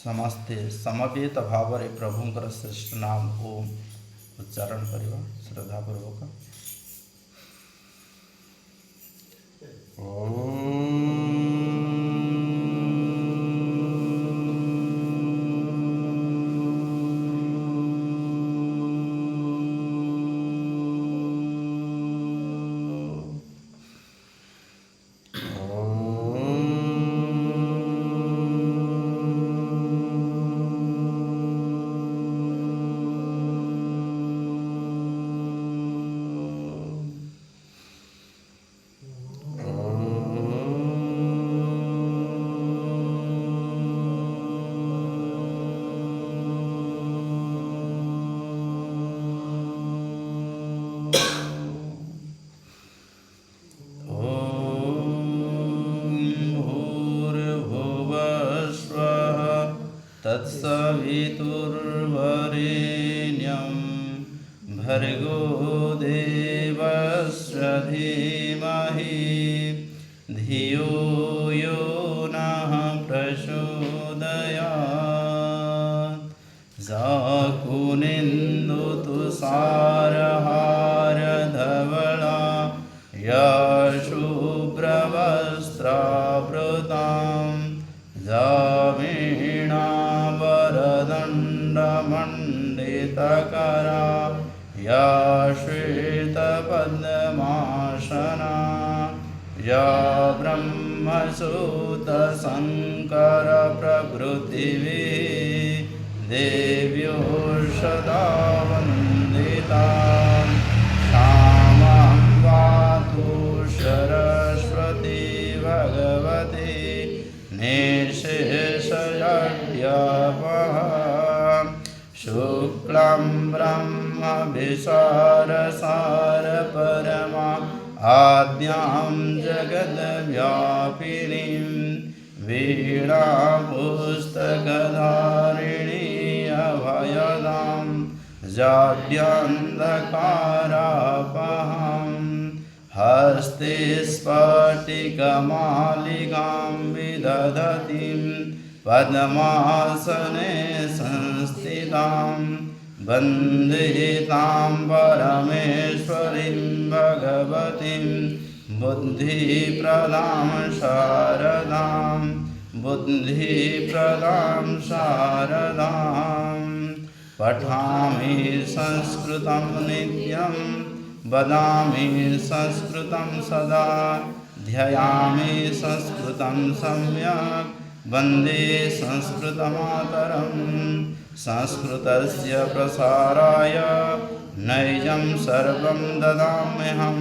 ସମସ୍ତେ ସମବେତ ଭାବରେ ପ୍ରଭୁଙ୍କର ଶ୍ରେଷ୍ଠ ନାମ ଓମ୍ ଉଚ୍ଚାରଣ କରିବା ଶ୍ରଦ୍ଧାପୂର୍ବକ। तत्सवितुर्वरेण्यं भर्गो देवस्य धीमहि धियो यो नः प्रचोदयात्। जाकुनिन्दुतुषारहारधवला या शुभ्रवस्त्रावृतां जावीणावरदण्डमण्डितकरा या श्वेतपद्मासना या ब्रह्मसूतशङ्करप्रभृतिभिः देव्यो सदा वन्दिता। क्षामां पातु सरस्वती भगवती निःशेषजड्यापहा। शुक्लं ब्रह्मविसारसारपरमा आद्यां जगद्व्यापिनीं वीणापुस्तकधारिणी अभयदां जाड्यान्धकारापहां। हस्ते स्फटिकमालिकां विदधतीं पद्मासने संस्थितां वन्दे तां परमेश्वरीं भगवतीं बुद्धिप्रदां शारदां बुद्धिप्रदां शारदां। पठामि संस्कृतं नित्यं वदामि संस्कृतं सदा ध्यायामि संस्कृतं सम्यक् वन्दे संस्कृतमातरम्। संस्कृतस्य प्रसाराय नैजं सर्वं ददाम्यहं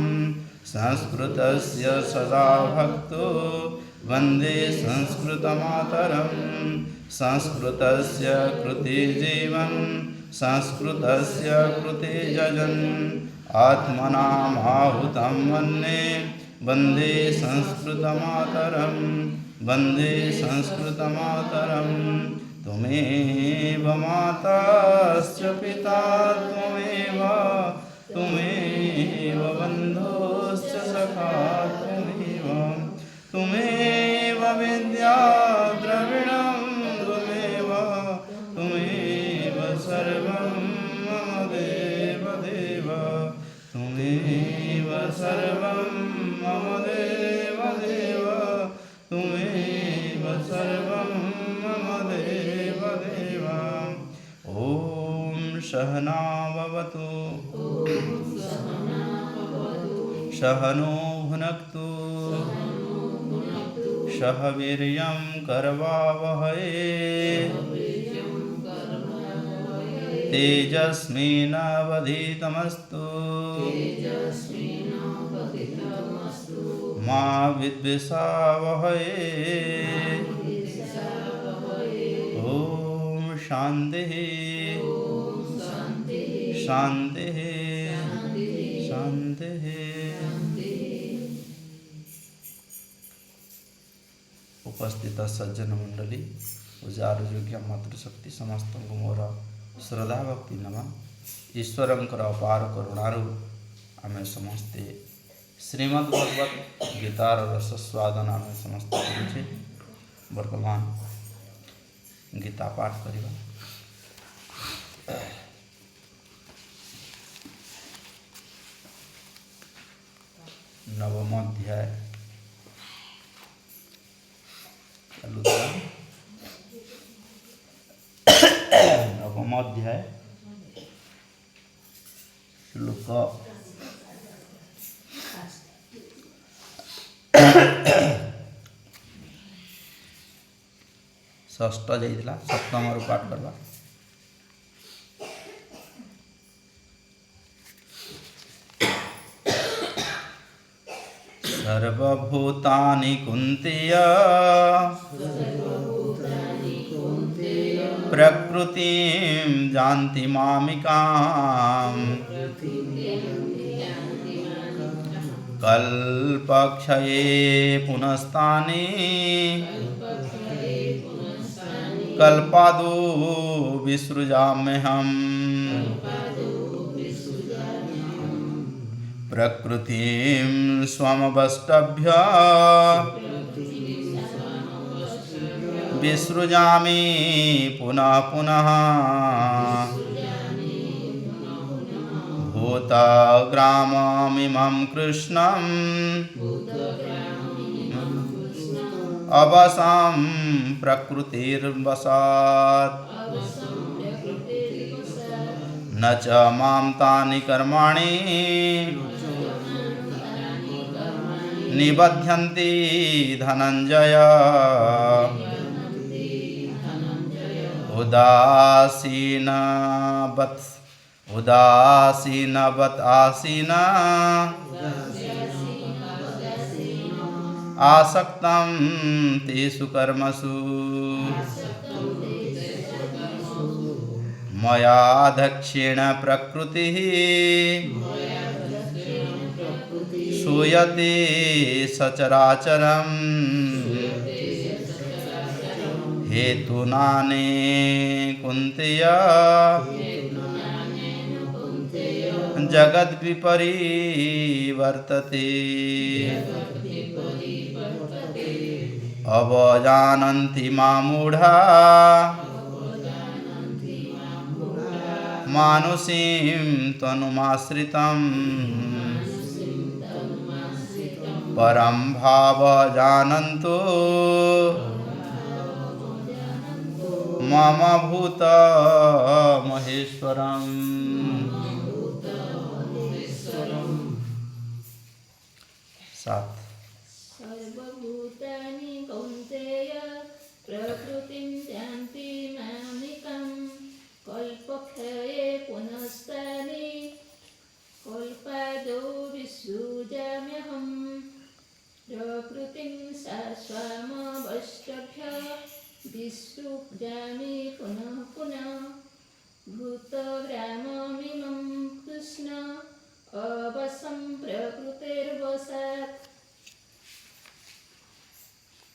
संस्कृतस्य सदा भक्तो वन्दे संस्कृतमातरम्। संस्कृतस्य कृते जीवन् संस्कृतस्य कृते जजन् आत्मनामाहुतं मन्ये वन्दे संस्कृतमातरम् वन्दे संस्कृतमातरम्। त्वमेव माताश्च पिता त्वमेव बन्धुश्च सखा त्वमेव विद्या द्रविणं त्वमेव सर्वं मम देव त्वमेव सर्वं मम देव त्वमेव सर्वं मम देव। ॐ सहना भवतु सहनो भुनक्तु सह वीर्यं करवावहै तेजस्विनावधीतमस्तु मा विद्विषावहै। ॐ शान्तिः शान्तिः शान्तिः। उपस्थित सज्जन मंडली उजार योग्य मातृशक्ति समस्त को मोर श्रद्धा भक्ति नमः। ईश्वरंकर अपार करुणारू आम समस्ते श्रीमद्भगवत गीतार रसस्वादन आम समस्त करुचे। वर्तमान गीता पाठ करिबा। नवम अध्याय चलुता नवम अध्याय श्लोक 6 जाइला 7 रु पाठ करवा। सर्वभूतानि कुन्तेय प्रकृतिं जानति मामिकाम् कल्पक्षये पुनस्तानि कल्पादो विसृजाम्यहम् प्रकृतिं स्वमवष्टभ्य विसृजामि पुनः पुनः भूतग्राममिमं कृष्णं अवसं प्रकृतिर्वशात् न च मां तानि कर्माणि निबध्यन्ति धनञ्जय उदासीनवत् आसीना आसक्तं तेषु कर्मसु मया दक्षिण प्रकृतिः सूयते सचराचरम् हेतुनाने कुन्तेय जगद्विपरिवर्तते अवजानन्ति मामूढा मानुषीं तनुमाश्रितम् परं भावजानन्तो मम भूतमहेश्वरम्। 7 सर्वभूतानि कौन्तेय प्रकृतिं यान्ति मामिकं कल्पक्षये पुनस्तानि कल्पादो विसृजाम्यहम् प्रकृतिं स्वमवष्टभ्य विसृजामि पुनः पुनः भूतग्राममिमं कृष्ण अवसं प्रकृतिर्वशात्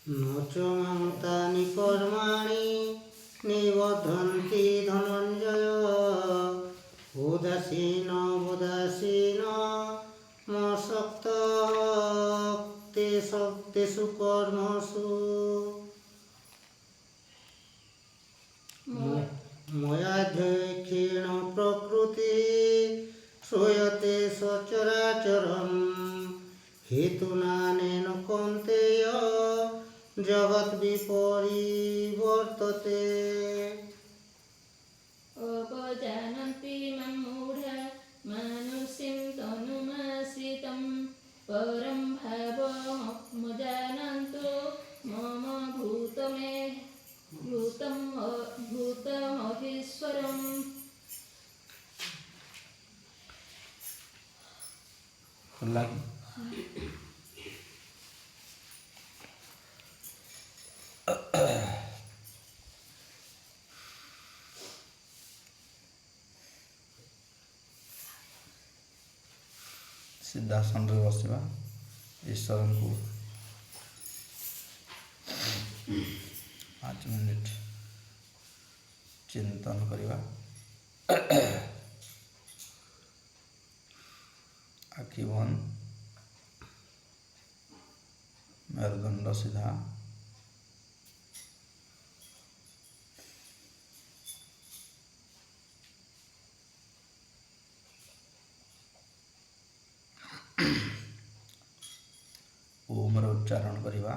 न च मां तानि कर्माणि निबध्यन्ति धनञ्जय उदासीन मसक्तः तेषु कर्मसु मयाध्यक्षेण प्रकृतिः सूयते सचराचरम् हेतुनानेन कौन्तेय जगद्विपरिवर्तते अवजानन्ति मां मूढा मानुषीं तनुमाश्रितं परं भावमजानन्तो मम भूतमहेश्वरम्। सिद्धासन बसवा ईश्वर को 5 मिनिट चिंतन करवा। आखि बंद, मेरुदंड सीधा, ଓମ୍ର ଉଚ୍ଚାରଣ କରିବା।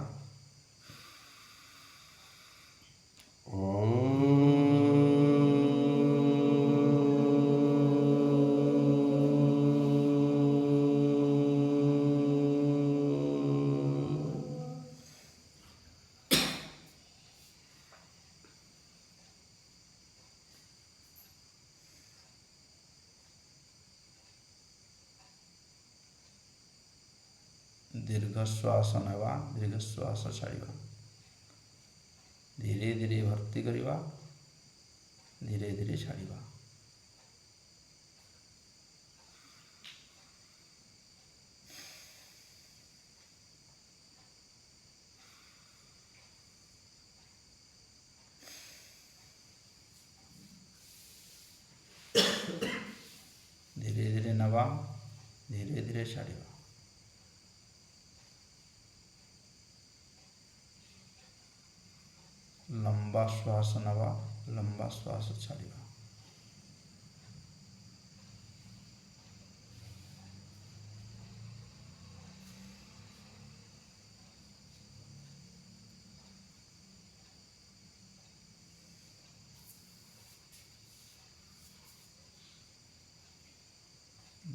दीर्घ श्वास नेवा, दीर्घ श्वास छाड़िबा। धीरे धीरे भर्ती करिबा, धीरे धीरे छाड़िबा। धीरे धीरे नवा, धीरे धीरे छाड़िबा। लंबा श्वास नवा, लंबा श्वास छाड़िबा।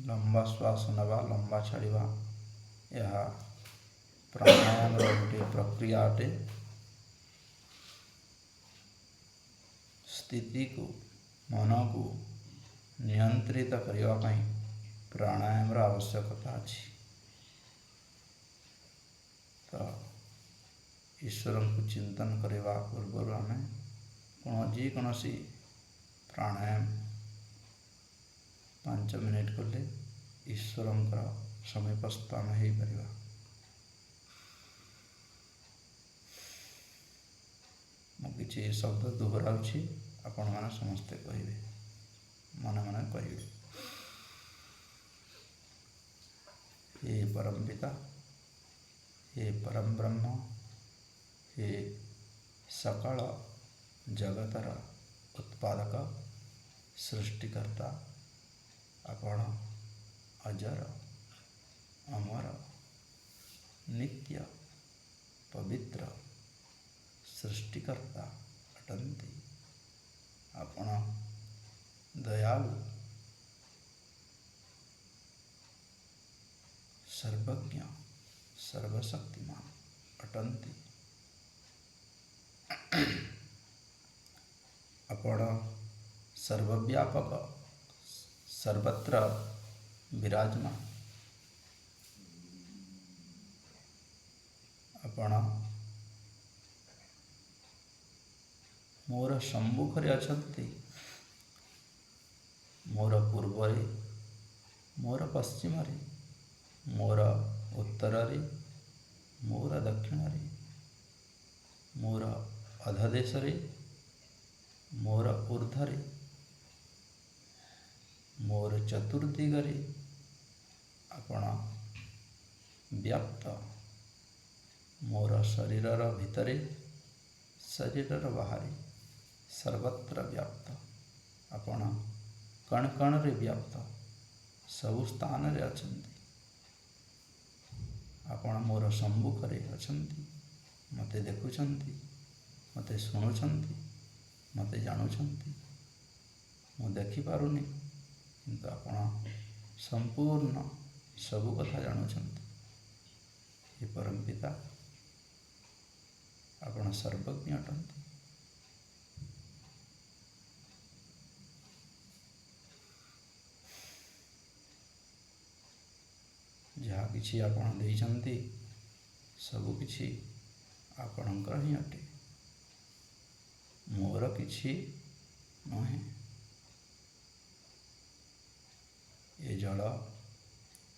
लंबा श्वास नवा, लंबा छाड़िबा। यह प्राणायाम गोटे प्रक्रिया अटे। स्थिति को, मन को नियंत्रित करने प्राणायाम आवश्यकता अछि। तो ईश्वर को चिंतन करने पूर्व आम जेकोसी प्राणायाम 5 मिनिट कले ईश्वर समीपस्थ आम हो पार। मुझे शब्द दोहराऊँगी, आपण मैंने समस्ते कहे मन मन कहे। हे परम पिता, हे परम ब्रह्म, हे सकल जगतर उत्पादक सृष्टिकर्ता, आपण अजर अमर नित्य पवित्र सृष्टिकर्ता अटंती। आपण दयालु, सर्वज्ञ, सर्वशक्तिमान अटंती। आपण सर्वव्यापक, सर्वत्र विराजमान। आपण मोर सम्मुखरे अछंती, मोर पूर्वरे, मोर पश्चिमरे, मोर उत्तररे, मोर दक्षिणरे, मोर अधदेशरे, मोर ऊर्ध्वरे, मोर चतुर्दिगरे आपण व्याप्त। मोर शरीरर भितरे, शरीरर बाहरे, सर्वत्र व्याप्त। आपण कण कण रे व्याप्त, सबु स्थान रे अछंती। आपण मोर सम्मुखरे अछंती, मते देखुछंती, मते शुणुछंती, मते जानुछंती। मु देखि पारुनी, किंतु आपण संपूर्ण सबु कथा जानुछंती। हे परम पिता, आपण सर्वज्ञ अटंती। जहाँ किछि आपण देइछंती, सबु किछि आपणकर ही अटे, मोर किछि नहे। ये जल,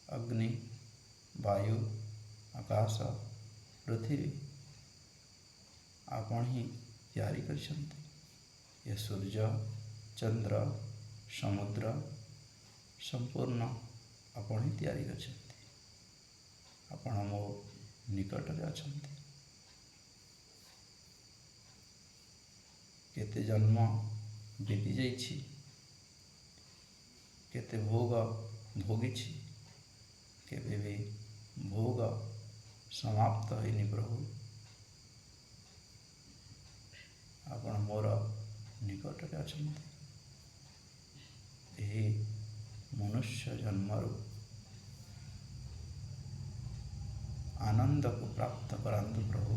अग्नि, वायु, आकाश, पृथ्वी आपण ही तैयारी करिसंती। ये सूर्य, चंद्र, समुद्र संपूर्ण आपण ही तैयारी करिसंती। आपण मो निकटरे अछंती। केते जन्म बीती जाइछि, केते भोग भोगिछि, केबे भी भोग समाप्त होइनि प्रभु आपण मोर निकटरे अछंती एही मनुष्य जन्मरु आनंद को प्राप्त करांतु प्रभु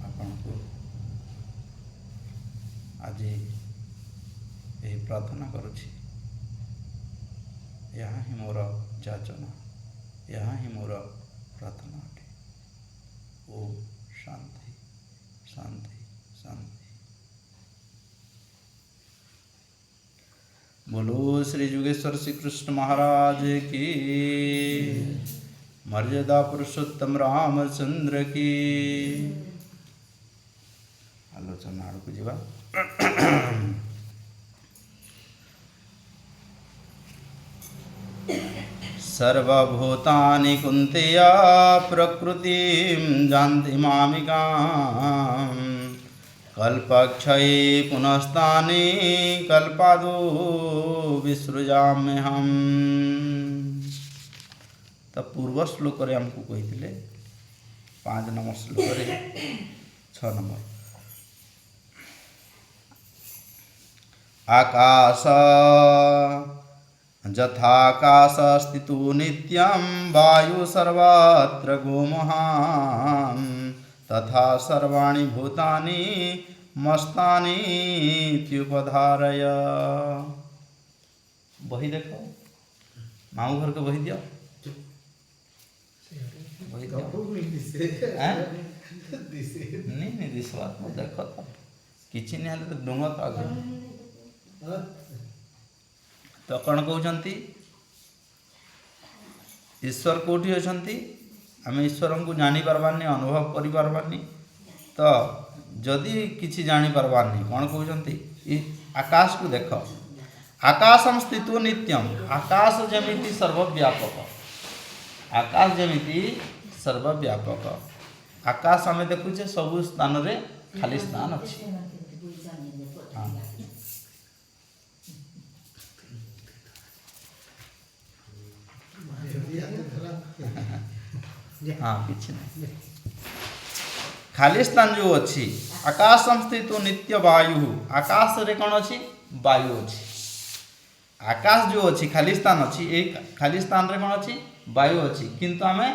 आपण को आज यही प्रार्थना करुछि यहाँ ही मोर याचना यहाँ ही मोर प्रार्थना अटे। ओम शांति शांति शांति। बोलो श्री जुगेश्वर श्री कृष्ण महाराज की, मर्यादा पुरुषोत्तम रामचंद्र की। आलोचना आड़क जीवा। सर्वभूतानि कुन्तेया प्रकृतिं जानति मामिकाम् कल्पक्षये पुनस्तानि कल्पादो विसृजाम्यहम्। तो पूर्व श्लोक आमको कही 5 नंबर श्लोक 6 नंबर आकाश यथाकाश स्थितो नित्यं वायु सर्वत्र गोमहान् तथा सर्वाणि भूतानि मस्तानि इत्युपधारय। बही देखो, मामू घर के बही दियो, बही दियो। नहीं दिसवा तो देखो तो किछि नहीं हेले तो डुंग तो आगे तो कौन कहते ईश्वर कौटी अच्छा आम ईश्वर को जानी पारबानी अनुभव करि पारबानी। तो जदि किछि जानी पारबानी कौन कहते आकाश को देख आकाशम स्थितो नित्यम। आकाश जमिति सर्वव्यापक, आकाश जमिति सर्वव्यापक। आकाश आम देखुचे सबु स्थान रे खाली स्थान अच्छी। हाँ किछि नहीं खाली स्थान जो अच्छी आकाशम स्थित नित्य वायु। आकाश रे कौन अच्छी वायु अच्छी। आकाश जो अच्छी खाली स्थान अच्छी ये खाली स्थान रे कौन अच्छी वायु अच्छी। किंतु आमे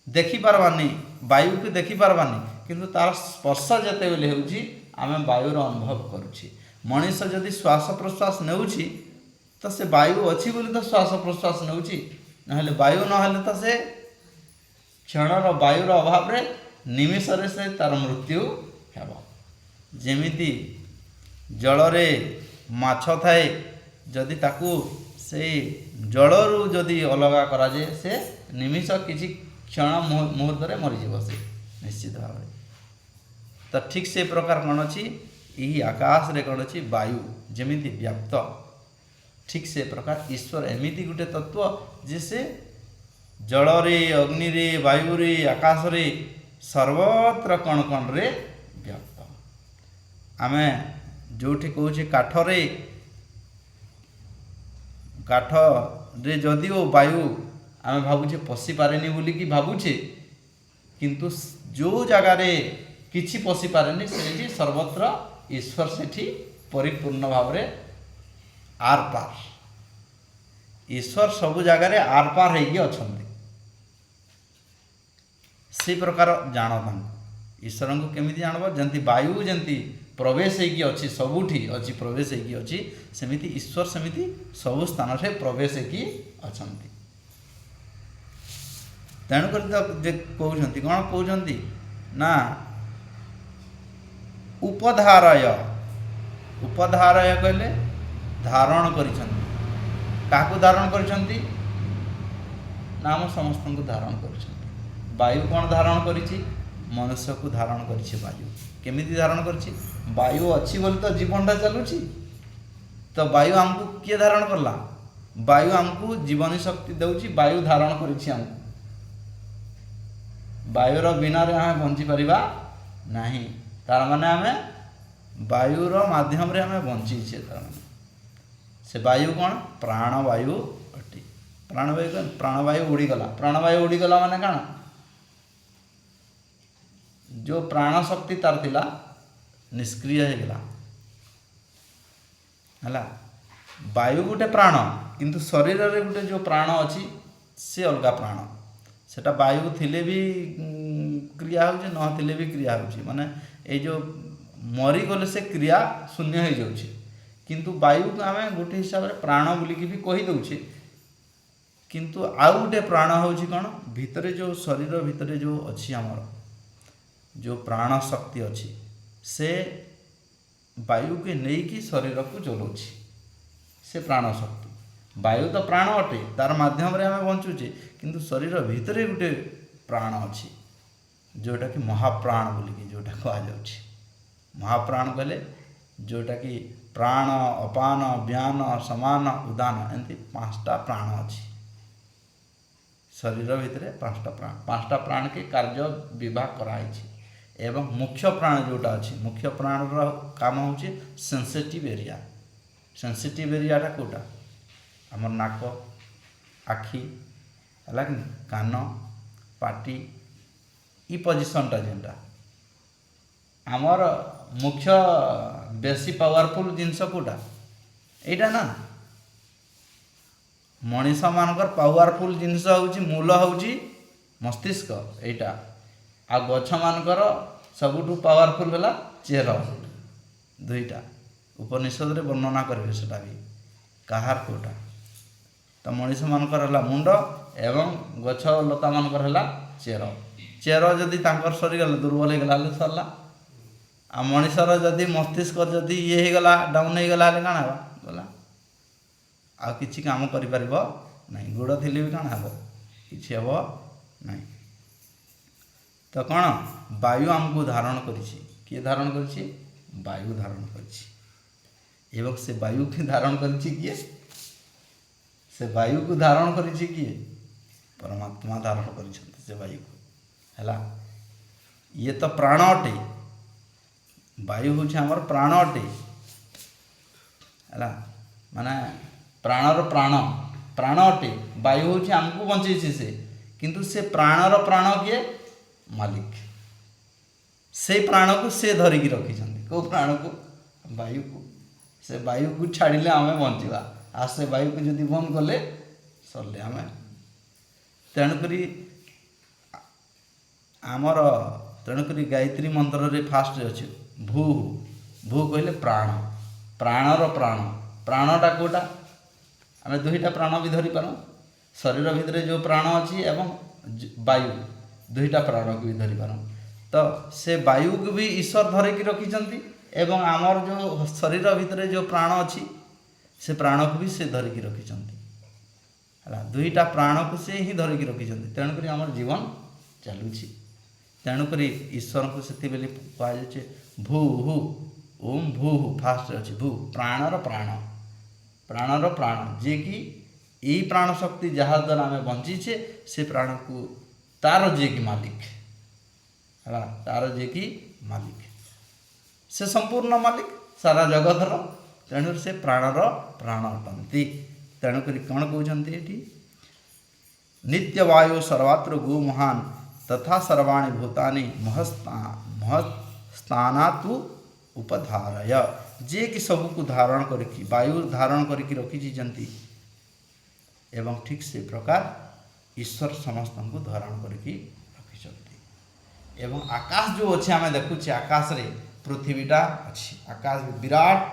देखि पारबानी वायु को देखि पारबानी किंतु तार स्पर्श जते बेले होउची आमे वायुर अनुभव करूची। मनुष्य जदि श्वास प्रश्वास नेउची तो से वायु अच्छी बोली तो श्वास प्रश्वास नेउची नहले वायु नहले तो से क्षणर वायुर अभाव रे निमिष रे से तार मृत्यु हेब। जेमिति जल रे माछ थाए जदि ताकू से जलरू जदि अलगा करा जाए से निमिष किछि क्षण मुहूर्त रे मरी जीव से निश्चित भाव। तो ठीक से प्रकार कौन अच्छी यही आकाश रे कौन अच्छी वायु जेमिति व्याप्त ठीक से प्रकार ईश्वर एमिति गोटे तत्व जिसे जल रे अग्नि रे वायु रे आकाश रे सर्वत्र कण कण रे व्याप्त। आमे जोठी कहूचे काठ रे जदि वो वायु आमे भाबुचे पशि पारेनी बोली कि भाबुचे किंतु जो जगह रे किछि पशि पारेनी सेठी सर्वत्र ईश्वर सेठी परिपूर्ण भाव रे आर पार ईश्वर सबु जगह रे आर पार हेगी अछंती। से प्रकार जान ईश्वर को केमिति जानब जंती वायु जंती प्रवेश हेगी अछि सबुठी अछि प्रवेश हेगी अछि सेमिति ईश्वर सेमिति सबु स्थान रे प्रवेश हेगी अछंती। तेणु कर जे कहउछंती कोन कहउछंती ना उपधारय। उपधारय कहले धारण करिछंती। काकू धारण करिछंती नाम समस्त को धारण करिछंती। वायु कौन धारण करिछि मनुष्य को धारण करिछि। वायु केमिति धारण करिछि वायु अच्छी बोली तो जीवनटा चलुछि। तो वायु हमको किए धारण करला वायु हमको जीवनी शक्ति देउछि। वायु धारण करिछि हमको। वायुर बिना रे हमें बंची परिबा नहीं। तार माने हमें वायुर माध्यम रे हमें बंची छे। तार माने से वायु कौन प्राणवायु अटी। प्राणवायु प्राणवायु उड़ी गला। प्राणवायु उड़ी गला माने काना जो प्राण शक्ति तार थिला निष्क्रिय हो गला है। वायु गोटे प्राण किंतु शरीर रे गोटे जो प्राण अच्छी से अलग प्राण सेटा वायु थिले भी क्रिया होची न थिले भी क्रिया होची माने ए जो मरी गले से क्रिया शून्य हो जाउची किंतु वायु को आम गोटे हिसाब से प्राण बोलिकी भी कही दउछे किंतु आउ गोटे प्राण होची कौन भितरे जो शरीर भितरे जो अच्छी आमर जो प्राण शक्ति अच्छी से वायु के नहीं शरीर को चलाउछि से प्राण शक्ति वायु तो प्राण अटे तार माध्यम रे आम बंचुचे किंतु शरीर भितर गोटे प्राण अच्छी जोटा कि महाप्राण बोलिकी जोटा कह जाउछि महाप्राण कहले जोटा कि प्राण अपान व्यान समान उदान एमती पांचटा प्राण अच्छी शरीर भितर पांचटा प्राण के कार्य विभाग कराई एवं मुख्य प्राण जोटा अच्छी मुख्य प्राण काम होची सेंसिटिव एरिया सेंसिटिव एरियाटा कोटा आमर नाक आखि है कि कान पाटी ई पोजिशनटा जेनटा आमर मुख्य बेसी पावरफुल जिनस कोटा एटा ना मनीष मानकर पावरफुल जिनस होची मूल होची मस्तिष्क एटा आ गछ मानकर सबुठु पावरफुल है चेर दुईटा उपनिषद रे वर्णना करेंगे सेटा भी कहार कोटा तो मनीष मानकर है मुंड एवं गछ लता मानकर है चेर चेर जदि तांकर सरीगला दुर्बल हो गला सरला आ मनीषर जदि मस्तिष्क जदि ये हो गला डाउन हो गला काण हे गला आ किछि काम करि परबो नहीं गोड़ थिले भी काण हे किछि हेबो नहीं तो कौन वायु आमको धारण करिछि किए धारण करिछि वायु धारण करिछि एवं से वायु के धारण करिछि किए से वायु को धारण करिछि किए परमात्मा धारण करिछन्ति से वायु को हैला ये तो प्राण अटे वायु होछि हमर प्राण अटे हैला माने प्राणर प्राण प्राण अटे वायु होछि हमको बंचैछि से किंतु से प्राणर प्राण किए मालिक से प्राण को से धरिकी रखिछन्ति को प्राण को वायु को से वायु को छाड़िले आमे बंचिबा आ से वायु को जदि बंद कले सरले आमे तेणुकरी आमर तेणुकरी गायत्री मंत्र रे फास्ट अछि भू भू कहले प्राण प्राणर प्राण प्राणटा कोटा आमे दुईटा प्राण भी धरि पारो शरीर भितरे जो प्राण अछि एवं वायु दुईटा प्राण को भी धरि पारो तो से वायु को भी ईश्वर धरिकी रखिछन्ति एवं आमर जो शरीर भितरे जो प्राण अछि से प्राण को भी से धरिकी रखिछन्ति हला दुईटा प्राण को से ही धरिकी रखिछन्ति तेणुकरी आमर जीवन चलुछि तेणुकरी ईश्वर को सेति बेले कहा जाय भू हु ओम भू फास्ट अछि भू प्राणर प्राण प्राणर प्राण जे कि यही प्राण शक्ति जहाँ द्वारा आम बंचीचे से प्राण को तार जे कि मालिक है तार जे कि मालिक से संपूर्ण मालिक सारा जगतर तेणु से प्राणर प्राण अटंती तेणुक कौन कहते ये नित्य वायु सर्वत्र गो महान तथा सर्वाणि भूतानि महस्तानातु उपधारय जे कि सब को धारण करके वायु धारण करके रखी जंती एवं ठीक से प्रकार ईश्वर समस्त को धारण करके रखी एवं आकाश जो अच्छे आम देखुचे आकाश रे पृथ्वीटा अच्छी आकाश विराट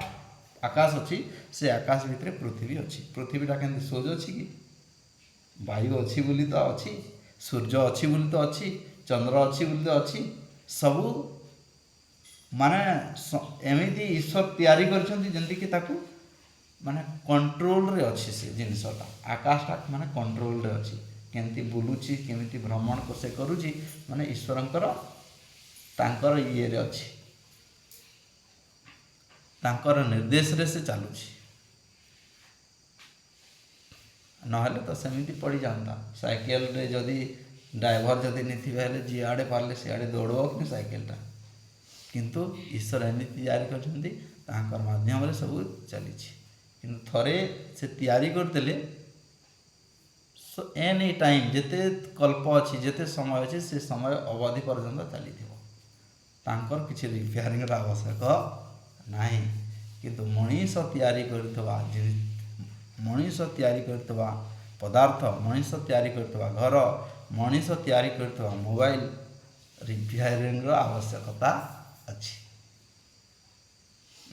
आकाश अच्छी से आकाश भितर पृथ्वी अच्छी पृथ्वीटा के सोज अच्छी कि वायु अच्छी बोली तो अच्छी सूर्य अच्छी बोली तो अच्छी चंद्र अच्छी बोली तो अच्छी सबू माने एमती ईश्वर तैयारी करछन्ति कि ताकू माने कंट्रोल रे अच्छी से जिनसटा आकाशटा माने कंट्रोल रे अच्छी केमती बुलुची केमती भ्रमण को से करूची माने ईश्वरंकर तांकर ये रे अच्छी तांकर निर्देश रे से चलुची नहले तो सेमिति पड़ी जाता साइकेल रे जदि ड्राइवर जदि नहीं हेले जी आड़े पारे सियाड़े दौड़ब कि साइकेलटा किंतु ईश्वर एमती तैयारी कर माध्यम रे सब चली किंतु थरे से तैयारी करते एनी टाइम जेते कल्प अच्छी जेते समय अच्छे से समय अवधि पर्यंत चली ତାଙ୍କର କିଛି ରିପେୟାରିଂର ଆବଶ୍ୟକ ନାହିଁ। କିନ୍ତୁ ମଣିଷ ତିଆରି କରିଥିବା ପଦାର୍ଥ, ମଣିଷ ତିଆରି କରିଥିବା ଘର, ମଣିଷ ତିଆରି କରିଥିବା ମୋବାଇଲ ରିପେୟାରିଂର ଆବଶ୍ୟକତା ଅଛି।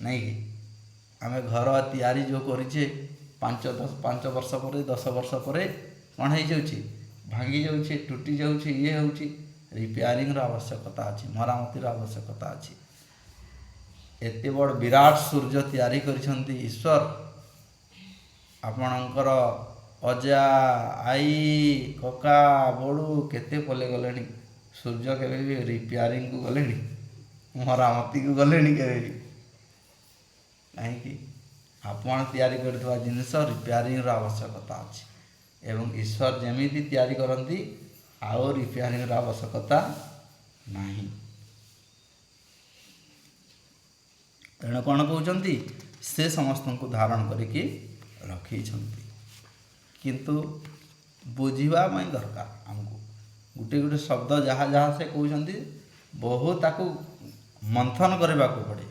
ନାଇଁ କି ଆମେ ଘର ତିଆରି ଯେଉଁ କରିଛେ 5 ବର୍ଷ ପରେ 10 ବର୍ଷ ପରେ କ'ଣ ହେଇଯାଉଛି, ଭାଙ୍ଗି ଯାଉଛି, ଟୁଟି ଯାଉଛି, ଇଏ ହେଉଛି। ରିପେୟାରିଂର ଆବଶ୍ୟକତା ଅଛି, ମରାମତିର ଆବଶ୍ୟକତା ଅଛି। ଏତେ ବଡ଼ ବିରାଟ ସୂର୍ଯ୍ୟ ତିଆରି କରିଛନ୍ତି ଈଶ୍ୱର। ଆପଣଙ୍କର ଅଜା, ଆଈ, କକା, ବଡ଼ୁ କେତେ ପଲେ ଗଲେଣି, ସୂର୍ଯ୍ୟ କେବେ ବି ରିପେୟାରିଂକୁ ଗଲେଣି, ମରାମତିକୁ ଗଲେଣି କେବେ ବି? କାହିଁକି? ଆପଣ ତିଆରି କରିଥିବା ଜିନିଷ ରିପେୟାରିଂର ଆବଶ୍ୟକତା ଅଛି। ଏବଂ ଈଶ୍ୱର ଯେମିତି ତିଆରି କରନ୍ତି ଆଉ ରିପେୟାରିଂର ଆବଶ୍ୟକତା ନାହିଁ। ତେଣୁ କ'ଣ କହୁଛନ୍ତି, ସେ ସମସ୍ତଙ୍କୁ ଧାରଣ କରିକି ରଖିଛନ୍ତି। କିନ୍ତୁ ବୁଝିବା ପାଇଁ ଦରକାର ଆମକୁ। ଗୋଟେ ଶବ୍ଦ ଯାହା ସେ କହୁଛନ୍ତି ବହୁତ ତାକୁ ମନ୍ଥନ କରିବାକୁ ପଡ଼େ।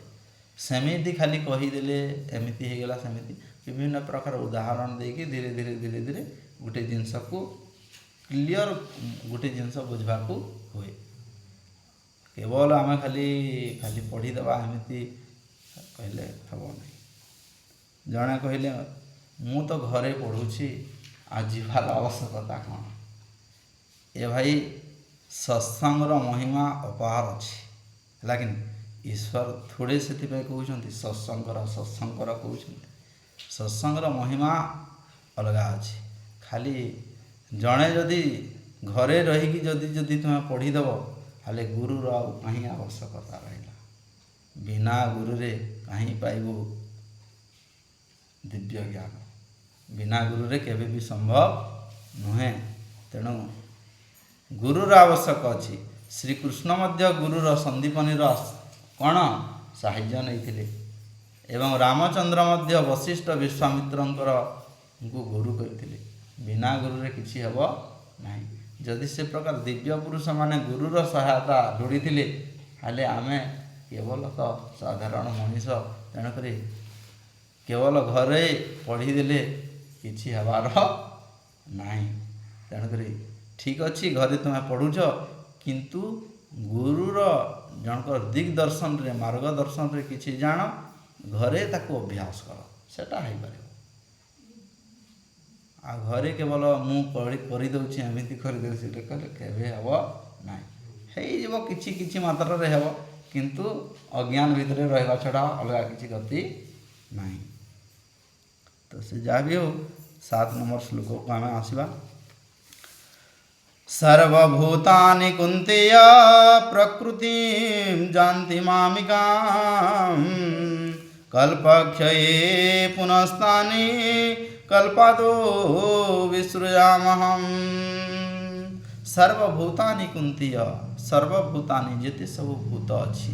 ସେମିତି ଖାଲି କହିଦେଲେ ଏମିତି ହେଇଗଲା, ସେମିତି ବିଭିନ୍ନ ପ୍ରକାର ଉଦାହରଣ ଦେଇକି ଧୀରେ ଧୀରେ ଗୋଟେ ଜିନିଷକୁ କ୍ଲିଅର, ଗୋଟେ ଜିନିଷ ବୁଝିବାକୁ ହୁଏ। କେବଳ ଆମେ ଖାଲି ପଢ଼ିଦେବା ଏମିତି କହିଲେ ହେବ ନାହିଁ। ଜଣେ କହିଲେ ମୁଁ ତ ଘରେ ପଢ଼ୁଛି, ଆଉ ଯିବାର ଆବଶ୍ୟକତା କ'ଣ? ଏ ଭାଇ ସତ୍ସଙ୍ଗର ମହିମା ଅପାର ଅଛି, ହେଲା କି? ଈଶ୍ୱର ଥୋଡ଼େ ସେଥିପାଇଁ କହୁଛନ୍ତି ସତ୍ସଙ୍ଗ କହୁଛନ୍ତି। ସତ୍ସଙ୍ଗର ମହିମା ଅଲଗା ଅଛି। ଖାଲି ଜଣେ ଯଦି ଘରେ ରହିକି ଯଦି ତୁମେ ପଢ଼ିଦେବ, ହେଲେ ଗୁରୁର ଆଉ କାହିଁ ଆବଶ୍ୟକତା ରହିଲା? ବିନା ଗୁରୁରେ କାହିଁ ପାଇବୁ ଦିବ୍ୟ ଜ୍ଞାନ? ବିନା ଗୁରୁରେ କେବେ ବି ସମ୍ଭବ ନୁହେଁ। ତେଣୁ ଗୁରୁର ଆବଶ୍ୟକ ଅଛି। ଶ୍ରୀକୃଷ୍ଣ ମଧ୍ୟ ଗୁରୁର ସନ୍ଦୀପନୀର କ'ଣ ସାହାଯ୍ୟ ନେଇଥିଲେ। ଏବଂ ରାମଚନ୍ଦ୍ର ମଧ୍ୟ ବଶିଷ୍ଠ ବିଶ୍ୱାମିତ୍ରଙ୍କର ଗୁରୁ କରିଥିଲେ। ବିନା ଗୁରୁରେ କିଛି ହେବ ନାହିଁ। ଯଦି ସେ ପ୍ରକାର ଦିବ୍ୟ ପୁରୁଷମାନେ ଗୁରୁର ସହାୟତା ଲୋଡ଼ିଥିଲେ, ହେଲେ ଆମେ କେବଳ ତ ସାଧାରଣ ମଣିଷ। ତେଣୁକରି କେବଳ ଘରେ ପଢ଼ିଦେଲେ କିଛି ହେବାର ନାହିଁ। ତେଣୁକରି ଠିକ୍ ଅଛି, ଘରେ ତୁମେ ପଢ଼ୁଛ, କିନ୍ତୁ ଗୁରୁର ଜଣଙ୍କର ଦିଗ୍ଦର୍ଶନରେ, ମାର୍ଗଦର୍ଶନରେ କିଛି ଜାଣ, ଘରେ ତାକୁ ଅଭ୍ୟାସ କର, ସେଟା ହେଇପାରିବ। ଆଉ ଘରେ କେବଳ ମୁଁ କରିଦେଉଛି, ଏମିତି କରିଦେଉଛି, ସେଟା କଲେ କେବେ ହେବ ନାହିଁ। ହେଇଯିବ କିଛି ମାତ୍ରାରେ ହେବ, କିନ୍ତୁ ଅଜ୍ଞାନ ଭିତରେ ରହିବା ଛଡ଼ା ଅଲଗା କିଛି ଗତି ନାହିଁ। ତ ସେ ଯାହା ବି ହଉ, 7 ନମ୍ବର ଶ୍ଲୋକକୁ ଆମେ ଆସିବା। ସର୍ବଭୂତାନି କୁନ୍ତେୟ ପ୍ରକୃତିଂ ଯାନ୍ତି ମାମିକାଂ କଲ୍ପକ୍ଷୟେ ପୁନସ୍ତାନି କଲ୍ପାଦୋ ବିସୃଜାମହଂ। ସର୍ବଭୂତାନି କୁନ୍ତେୟ, ସର୍ବଭୂତାନି ଯେତେ ସବୁ ଭୂତ ଅଛି,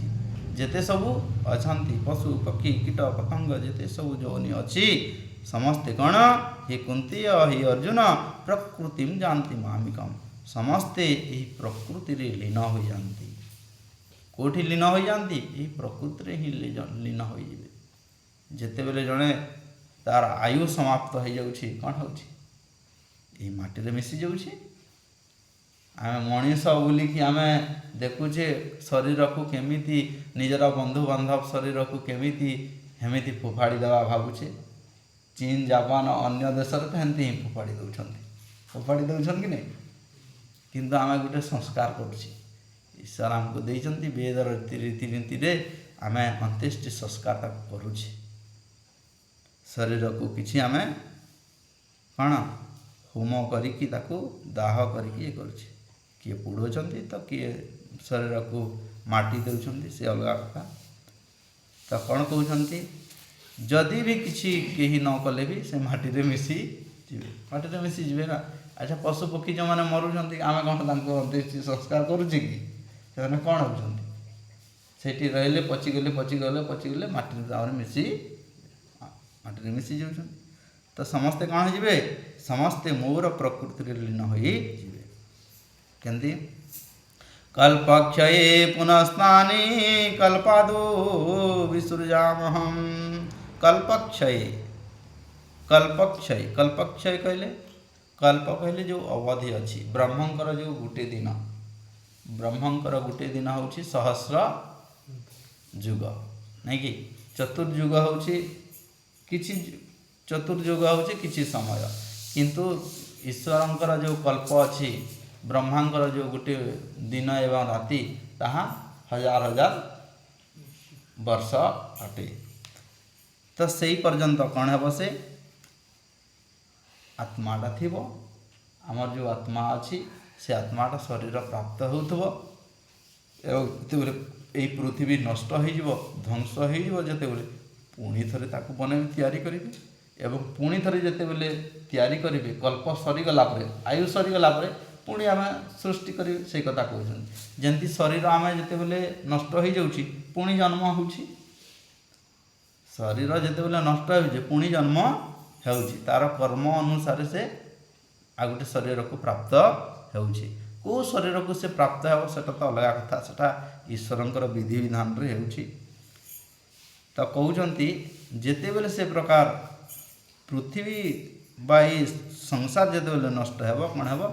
ଯେତେ ସବୁ ଅଛନ୍ତି, ପଶୁ ପକ୍ଷୀ କୀଟ ପତଙ୍ଗ ଯେତେ ସବୁ ଯୋନି ଅଛି, ସମସ୍ତେ କ'ଣ? ହି କୁନ୍ତେୟ, ହି ଅର୍ଜୁନ, ପ୍ରକୃତିଂ ଯାନ୍ତି ମାମିକମ୍, ସମସ୍ତେ ଏହି ପ୍ରକୃତିରେ ଲୀନ ହୋଇଯାନ୍ତି। କେଉଁଠି ଲୀନ ହୋଇଯାନ୍ତି? ଏହି ପ୍ରକୃତିରେ ହିଁ ଲୀନ ହୋଇଯିବେ। ଯେତେବେଳେ ଜଣେ ତାର ଆୟୁ ସମାପ୍ତ ହୋଇଯାଉଛି, କ'ଣ ହେଉଛି? ଏହି ମାଟିରେ ମିଶିଯାଉଛି। ଆମେ ମଣିଷ ବୋଲିକି ଆମେ ଦେଖୁଛେ ଶରୀରକୁ କେମିତି, ନିଜର ବନ୍ଧୁବାନ୍ଧବ ଶରୀରକୁ କେମିତି ହେମିତି ଫୋପାଡ଼ି ଦେବା ଭାବୁଛେ। ଚୀନ, ଜାପାନ, ଅନ୍ୟ ଦେଶରେ ତ ଏମିତି ହିଁ ଫୋପାଡ଼ି ଦେଉଛନ୍ତି କି ନାହିଁ? କିନ୍ତୁ ଆମେ ଗୋଟେ ସଂସ୍କାର କରୁଛେ। ଈଶ୍ୱର ଆମକୁ ଦେଇଛନ୍ତି ବେଦର ରୀତିନୀତିରେ ଆମେ ଅନ୍त्यେଷ୍ଟି ସଂସ୍କାର ତାକୁ କରୁଛେ। ଶରୀରକୁ କିଛି ଆମେ କ'ଣ ହୋମ କରିକି ତାକୁ ଦାହ କରିକି ଇଏ କରୁଛେ। କିଏ ପୋଡ଼ୁଛନ୍ତି ତ କିଏ ଶରୀରକୁ ମାଟି ଦେଉଛନ୍ତି, ସେ ଅଲଗା କଥା। ତ କ'ଣ କହୁଛନ୍ତି? ଯଦି ବି କିଛି କେହି ନ କଲେ ବି ସେ ମାଟିରେ ମିଶିଯିବେ ନା। ଆଚ୍ଛା, ପଶୁ ପକ୍ଷୀ ଯେଉଁମାନେ ମରୁଛନ୍ତି, ଆମେ କ'ଣ ତାଙ୍କୁ ଅନ୍त्यେଷ୍ଟି ସଂସ୍କାର କରୁଛେ କି? ସେମାନେ କ'ଣ ହେଉଛନ୍ତି? ସେଇଠି ରହିଲେ ପଚିଗଲେ ମାଟିରେ ତାପରେ ମାଟିରେ ମିଶି ଯାଉଛନ୍ତି। ତ ସମସ୍ତେ କ'ଣ ହେଇଯିବେ? ସମସ୍ତେ ମୋର ପ୍ରକୃତିରେ ଲୀନ ହୋଇଯିବେ। କେମିତି? कल्पक्षये पुनस्तानि कल्पादो विसृजामहम। कल्पक्षये कल्पक्षय कहले कल्प कहले जो अवधि अच्छी ब्रह्मंकर जो गोटे दिन ब्रह्मंकर गोटे दिन हूँ सहस्र जुग नहीं कि चतुर्युग हूँ किछि चतुर्युग हूँ किछि समय किंतु ईश्वरंकर जो कल्प अच्छी ब्रह्मांकर जो गोटे दिन एवं राति ताहा हजार हजार वर्ष अटे। तो से पर्यंत कौन हे से आत्माटा थी आमर जो आत्मा अच्छी से आत्माटा शरीर प्राप्त होउथबो एवं यही पृथ्वी नष्ट हो ध्वंस होते पुणी थे ताकू बने तैयारी करेंगे एवं पुणी थे जिते बेले तैयारी करेंगे कल्प सरीगला आयु सरीगला पुणी आम सृष्टि करेंगे से कथा कहते जमी शरीर आम जिते बेले नष्ट हो जाऊँगी पुणी जन्म हो शरीर जिते बेले नष्ट हो पुणी जन्म हो तार कर्म अनुसार से आ गोटे शरीर को प्राप्त होउछि को शरीर को से प्राप्त हो सेटा तो अलग कथा सेटा ईश्वरंकर विधि विधान रे होउछि। तो कहउचंती जेते बेले से प्रकार पृथ्वी बाई संसार जेते बेले नष्ट हेबो कोन हेबो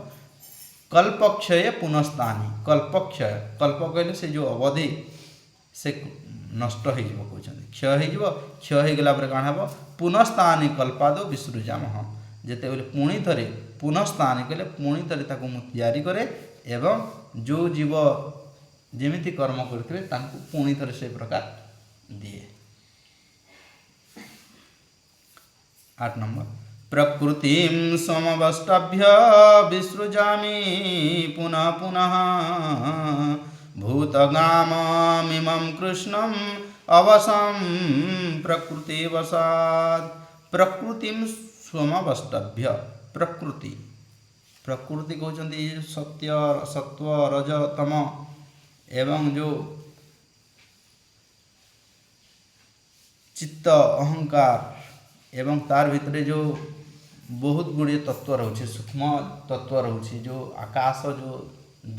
कल्पक्षय पुनस्तानि कल्पक्षय कल्प कहले से जो अवधि से नष्ट हो जिवो कहउचंती क्षय हो गला पर कोन हेबो पुनस्तानि कल्पादो विसृजामः जेते बेले पुणी थरे पुनस्तानि कहले पुणी थरे ताको मु तैयारी करे एवं जो जीव जेमिति कर्म करथिबे तांको पुणी थरे से प्रकार दिए। 8 नंबर प्रकृतिं समवष्टभ्य विसृजामि पुनः पुनः भूतगाममिमं कृष्णम् अवसं प्रकृतिवशात्। प्रकृतिं समवष्टभ्य प्रकृति कहते सत्य सत्व रज तम एवं जो चित्त अहंकार एवं तार भितर जो बहुत गुड़िए तत्व रोचे सूक्ष्म तत्व रोचे जो आकाश जो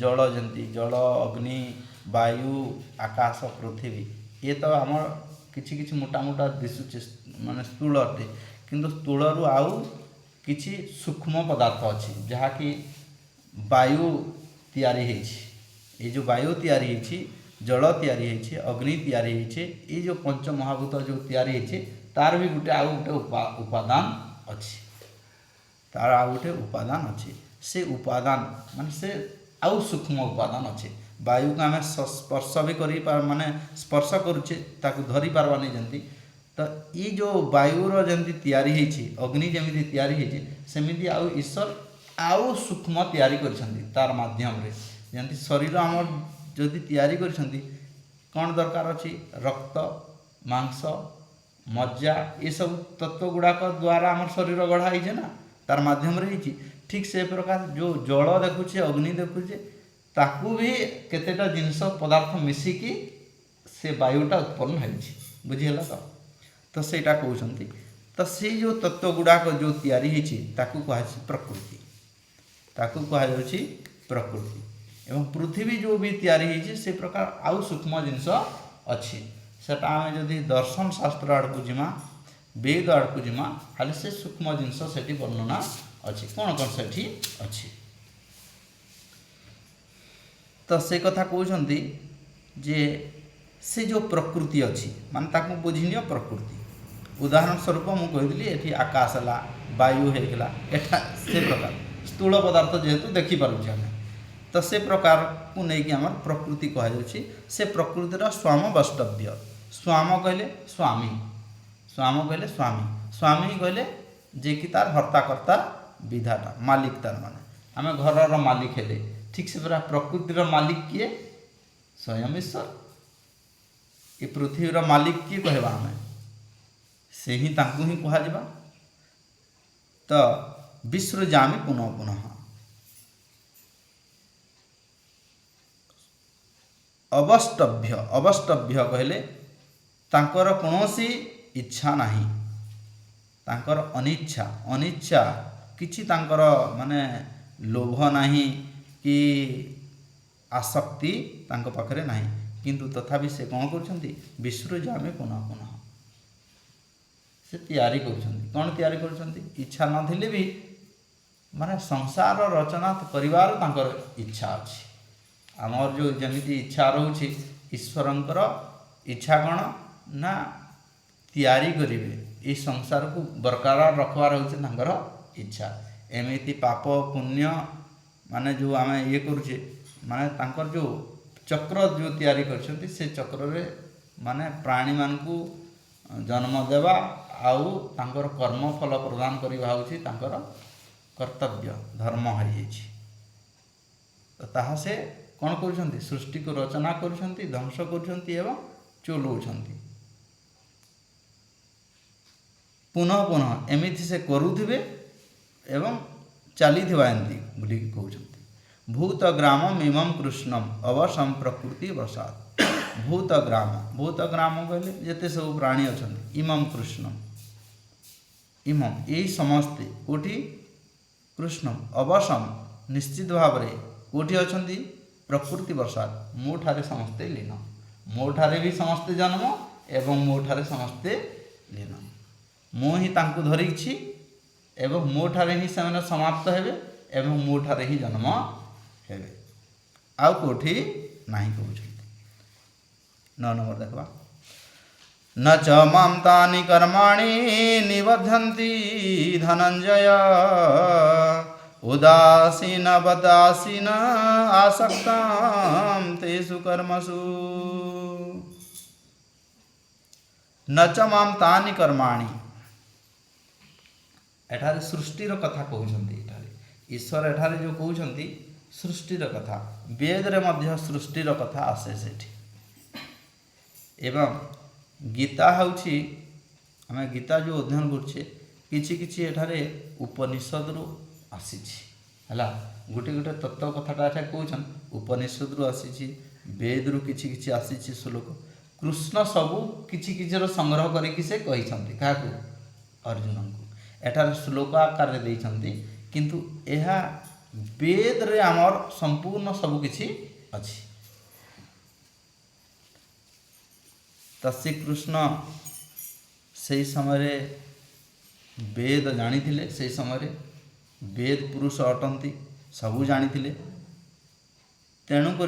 जल जंती जल अग्नि वायु आकाश पृथ्वी ये तो आम किछि किछि मोटा मोटा दिशुचे माने स्थूल अटे किंतु स्थूल रु आउ किछि सूक्ष्म पदार्थ अच्छी जहाँकि वायु तैयारी होइछि। ये जो वायु तैयारी होइछि जल तैयारी होइछि अग्नि तैयारी होइछि ये जो पंच महाभूत जो तैयारी होइछि तार भी गोटे आउ गोटे उपादान अच्छी तार आउ गोटे उपादान अच्छी से उपादान माने से आउ सूक्ष्म उपादान अच्छे वायु को आम स्पर्श भी कर माने स्पर्श करुचे ताकू धरी पार्बानी जंती तो ये जो वायुर जमी तैयारी होइछि अग्नि जमी तैयारी होइछि सेमिति आउ ईश्वर आउ सूक्ष्म तैयारी करिसंती तार माध्यम रे जंती शरीर आमर जदि तैयारी करिसंती कौन दरकार अछि रक्त मांस मज्जा ये सब तत्व गुड़ाक द्वारा आमर शरीर गढ़ा होइछे ना तार माध्यम रे होइछि। ठीक से प्रकार जो जल देखुचे अग्नि देखुचे ताकू भी केतेटा जिनस पदार्थ मिसिकी से वायुटा उत्पन्न होइछि बुझिहला तो सेटा कहउछंती। तो से जो तत्व गुड़ाक जो तैयारी होइछि ताकू कहाछि प्रकृति ताकू कहाछि प्रकृति एवं पृथ्वी जो भी तैयारी होइछि से प्रकार आउ सूक्ष्म जिनस अछि सेटा आमे जदि दर्शन शास्त्र आड़कू जिमा वेद आड़कू जिमा खाली से सूक्ष्म जिनस सेठी वर्णना अछि कौन कौन सेठी अछि। तो से कथा कहउछंती जे से जो प्रकृति अच्छी मान ताकू बुझिनियो प्रकृति उदाहरण स्वरूप मु कहली एठी आकाश है वायु होगा एठा से प्रकार स्थूल पदार्थ जेहेतु देखी पारुछे आमे तो से प्रकार को लेकिन आम प्रकृति कहुच्छी से प्रकृतिर स्वाम वष्टव्य स्वाम कहले स्वामी स्वाम कहले स्वामी स्वामी कहले जे कि तार हर्ताकर्ता विधाता मालिक तार माने आम घर मालिक हेले ठीक से पूरा प्रकृतिर मालिक किए स्वयं ईश्वर ये पृथ्वीर मालिक किए कहवा आम से ही ताकू ही कह तो विसृजामि पुनः पुनः अवष्टभ्य अवष्टभ्य कहले तांकर कौनसी इच्छा नहीं तांकर अनिच्छा अनिच्छा किछि तांकर माने लोभ नहीं कि आसक्ति तांको पाखरे नाही किंतु तथापि से कौन करछंती विसृजामि पुनः पुनः से तैयारी करछंती कौन तैयारी करछंती इच्छा न थिले भी माने संसार रचना परिवार तांकर इच्छा अछि आमर जो जमिति इच्छा रहउछि ईश्वरंकर इच्छा कौन ना तैयारी करिवे ए संसार को बरकरार रखवार होछि तांकर इच्छा एमिति पाप पुण्य माने जो आमे ये करूछे माने तांकर जो चक्र जो तैयारी करछंती से चक्र रे माने प्राणी मान को जन्म देवा आउ तांकर कर्म फल प्रदान करिवा होछि तांकर कर्तव्य धर्म है तो ताहा से कौन करुछंती सृष्टि को रचना करुछंती ध्वंस करुछंती एवं चलौछंती पुनः पुनः एमिति से करुथिबे एवं चलीथिबा एंती बोली कहउछंती भूत ग्रामम इमं कृष्णम अवसम प्रकृति वसात भूत ग्राम कहले जेते सब प्राणी अछंती इमं कृष्णम इमं यही समस्ते कोठी कृष्णम अवसम निश्चित भाव में कोठी अछंती प्रकृति वर्षात मो ठारे समस्ते लीन मो ठारे भी समस्ते जन्म एवं मो ठारे समस्ते लीन मो ही तांको धरिछि एवं मो ठारे ही सेमाने समाप्त हेबे एवं मो ठारे ही जन्म हेबे आउ कोठी नाही कहउछंती 9 नंबर देखबा न च मां तानि कर्माणि निबध्यन्ति धनञ्जय उदासीन आसक्तां तेषु कर्मसु न च मां तानि कर्माणि एठारे सृष्टिर कथा कहउछन्ति एठारे ईश्वर एठारे जो कहउछन्ति सृष्टिर कथा वेद रे मध्य सृष्टिर कथा आसे सेठी एवं गीता हूँ आम गीता जो अध्ययन करछे किछि एठारे उपनिषद रु आसीछि हला गोटे गोटे तत्व कथाटा एठा कहउछन उपनिषद रु आसीछि वेद रु किछि आसीछि श्लोक कृष्ण सबु किछि रो संग्रह करिकि से कहिसंती काकू अर्जुन को एठारे श्लोक आकार रे दैछंती किंतु एहा वेद रे हमर संपूर्ण सबु किछि अछि तो श्रीकृष्ण से समय वेद जानी से समय वेद पुरुष अटंती सबू जानी तेणुक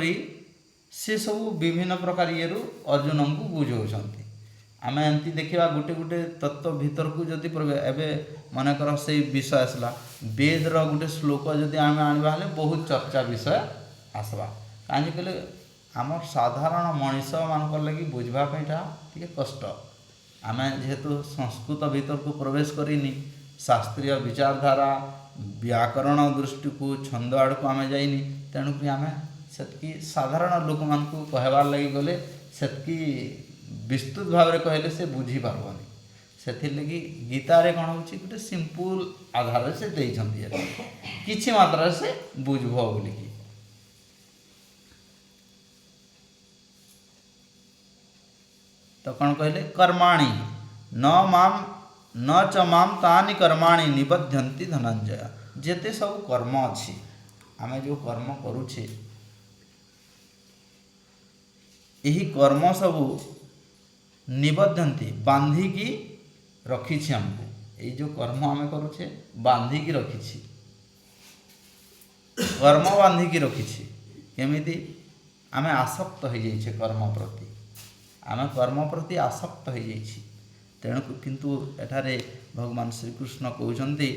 से सब विभिन्न प्रकार ये अर्जुन को बुझाऊँच आम एमती देखा गोटे गोटे तत्व भीतर को जदि एवं मनकर से विषय आसला वेदर गोटे श्लोक जदि आम आने बहुत चर्चा विषय आसवा कहीं कहले आम साधारण मनीष मान लगी बुझापा टे कष्ट आम जेहेतु संस्कृत भीतर को प्रवेश करनी शास्त्रीय विचारधारा व्याकरण दृष्टि को छंद आड़ को आम जाइनी तेणुक आम से साधारण लोक मान को कहबार लगी गले से विस्तृत भाव में कहले से बुझी पार्बनी से लगी गीतारे कौन हो गोटे सिंपल आधार से देइछंती किछि मात्रा से बुझब बोलिकी तो कौन कहले कर्माणि न च माम तानि कर्माणि निबध्यन्ति धनंजय जेते सब कर्म अछि आमे जो कर्म करूछे यही कर्म सब निबध्यन्ति बांधिकी रखिछि हमको ये जो कर्म आमे करूछे बांधिकी रखिछि कर्म बांधिकी रखिछि केमिति आमे आसक्त हो जाइछे कर्म प्रति आम कर्म प्रति आसक्त हो जाइछि तेणु किंतु एठारे भगवान श्रीकृष्ण कहउछन्ति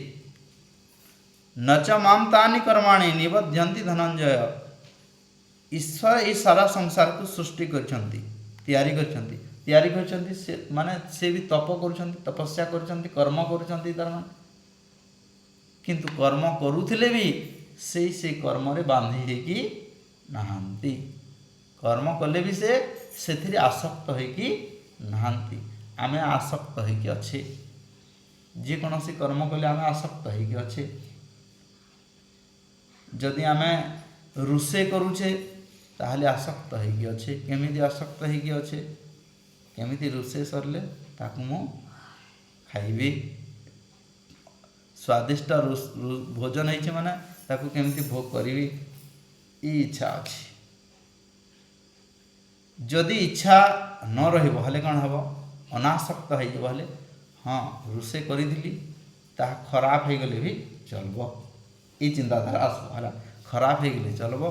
न च माम तानि कर्माणि निबध्यन्ति धनंजय ईश्वर ये सारा संसार को सृष्टि करछन्ति तैयारी करछन्ति से माने से भी तप करछन्ति तपस्या करछन्ति कर्म करछन्ति धर्म किंतु कर्म करुथिले भी से कर्म रे बांधी हेकी नाहंती कर्म कले भी से सेथिरे आसक्त होइकी नाहंती आमे आसक्त होइकी अच्छे जे कोनोसी कर्म कले आमे आसक्त होइकी अच्छे जदि आमे रुसे करूछे ताहले आसक्त होइकी अच्छे केमिति आसक्त होइकी अच्छे केमिति रुसे सरले ताकु मु खाइबी स्वादिष्ट भोजन होइछे माने ताकु केमिति भोग करिवि ई इच्छा अछि जदि इच्छा न रहिबो हेले कौन हबो अनासक्त हो हेले हाँ रोषे करी ताहा खराब हो गले भी चलबो ये चिंताधारा आसबो है खराब हो गले चलबो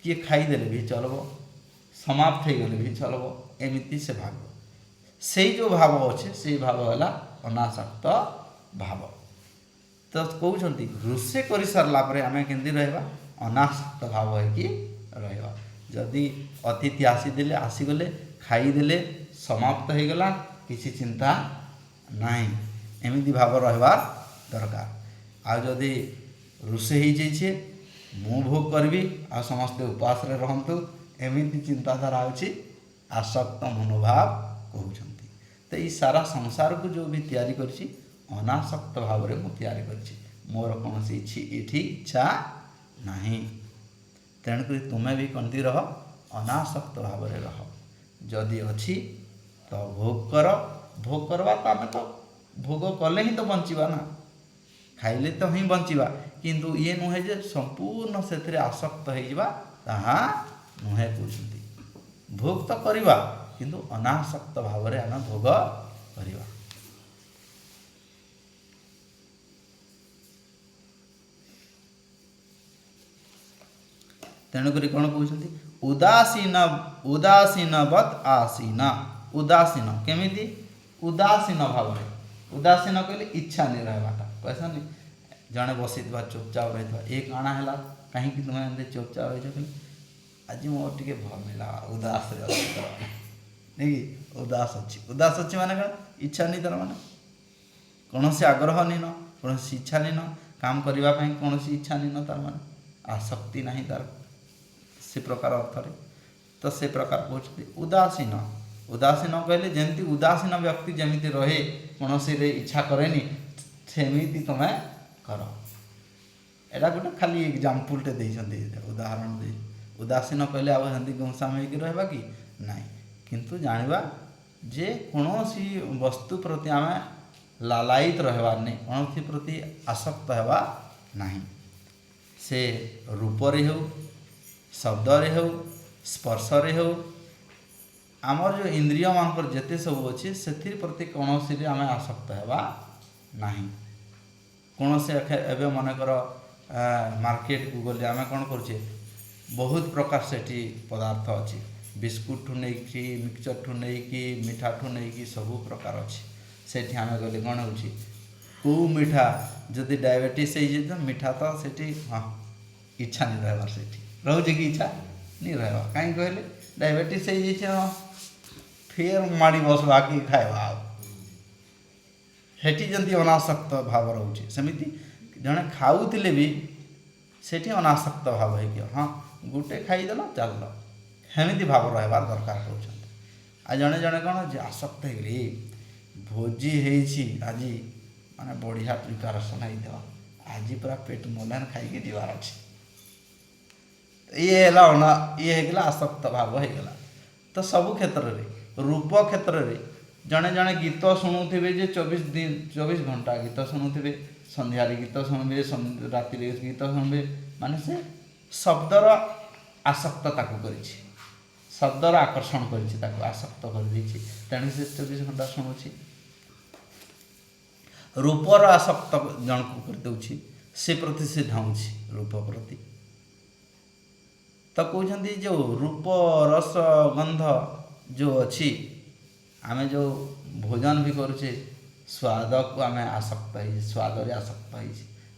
किए खाईदेले भी चलबो समाप्त हो गले भी चलबो एमिति से भाव से जो भाव अच्छे से भाव है अनासक्त भाव तो कहते रोषे कर सारा पर आम केमती रहा अनासक्त भाव है रहा जदि अतिथि आसीदेले आसीगले खाईदेले समाप्त हो गला किसी चिंता नहीं एमती भाव रहा दरकार आदि रोषे हो जाइए मु भोग करी आ समस्ते उपास रहतु एमती चिंताधारा होची आसक्त मनोभाव कहते तो ये सारा संसार को जो भी तैयारी करछि अनासक्त भाव में मुझे तैयारी करछि मोर कौन ये इच्छा नहीं तेणुक तुम्हें भी कमती रह अनासक्त भाव में रह जदि अच्छी तो भोग करवा तो आम तो भोग कले ही तो बंचवा ना खाइले तो ही बंचवा किंतु ये नुहे जे संपूर्ण से आसक्त हो नुहे कहते भोग तो करवा किंतु अनासक्त भाव में आम भोग करवा तेणुक कौन कहते उदासीन उदासीनवत आसीन उदासीन केमिति उदासीन भाव में उदासीन कहले इच्छा नहीं रहवाटा कैसा नहीं जड़े बसी चुपचाप रही एक आना है कहीं तुम्हें एमती चुपचाप रही आज मोर टे भल मिला उदास नहीं उदास अच्छी माने क्या इच्छा नहीं तार माने कौन से आग्रह नहीं न कौन इच्छा नहीं न काम करने कौन इच्छा नहीं न तार माने आसक्ति नहीं तार से प्रकार अर्थ तो से प्रकार कहते उदासीन उदासीन कहले जमी उदासीन व्यक्ति जमी रहे कौन से इच्छा कैनि सेमती तुम्हें कर एटा गोटे खाली एग्जाम्पलटे उदाहरण दे उदासीन कहले आउ हिंदी गुमसाम हो रहा कि नहीं किंतु जानिबा जे कौन वस्तु प्रति आम लालायित रहबार नहीं कौन प्रति आसक्त होगा नहीं से रूपरे हो शब्दरे हो स्पर्शरे हो आमर जो इंद्रिय मान जिते सब अच्छे से प्रति कौन सी आम आसक्त होगा नहीं कौन से एवं मनकर मार्केट को गले आम कौन करुचे बहुत प्रकार से पदार्थ अच्छी बिस्कुट ठू नहीं कि मिक्सचर ठू नहीं कि मिठा ठू नहीं कि सब प्रकार अच्छी से आम गले कौन हो कौ मिठा जदि डायबिटीज हो मिठा तो से हाँ इच्छा नहीं रहा से रोचे कि इच्छा नहीं रहा कहीं कहले डायबिटीज हो फिर माड़ी बसवा कि खावा सेठी जमी अनासक्त भाव रोचे सेमती जड़े खाऊले भी सेठी अनासक्त भाव है हाँ गोटे खाईदेल चल सेमती भाव रहा दरकार कहते आ जड़े जड़े कौन आसक्त हो भोजी आज माने बढ़िया प्रिपारेसन हो आज पूरा पेट मोलान खाई जीवार अच्छे ये है आसक्त भाव होगा तो सबू क्षेत्र में रूप क्षेत्र में जड़े जड़े गीत शुणुवे जे 24 घंटा गीत शुणुवे संध्यारे गीत शुणवे राति गीत शुणवे माने से शब्दर आसक्तता कर शब्दर आकर्षण कर आसक्त कर तेणु से 24 घंटा शुणुची रूपर आसक्त जन को कर दूची से प्रति से धाऊँगी रूप प्रति तो कहते जो रूप रस गंध जो अच्छी आमे जो भोजन भी करुचे स्वाद को आम आसक्त हो स्वाद आसक्त हो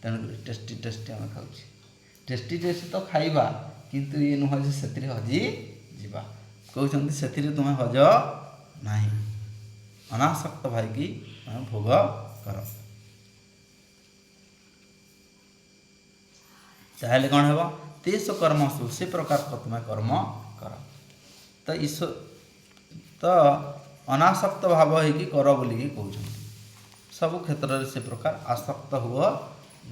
तेणुक टेस्टी टेस्टी आम खाऊ टेस्टी टेस्टी तो खाइबा किंतु ये नुह से हजी जीवा कहते से तुम्हें हज नहीं अनासक्त भाई की भोग कर ताहले कौन है तेज कर्मसु से प्रकार को तुम्हें कर्म कर तो ईश्वर तो अनासक्त भाव है कि कर बोलिकी कहते सब क्षेत्र से प्रकार आसक्त हुआ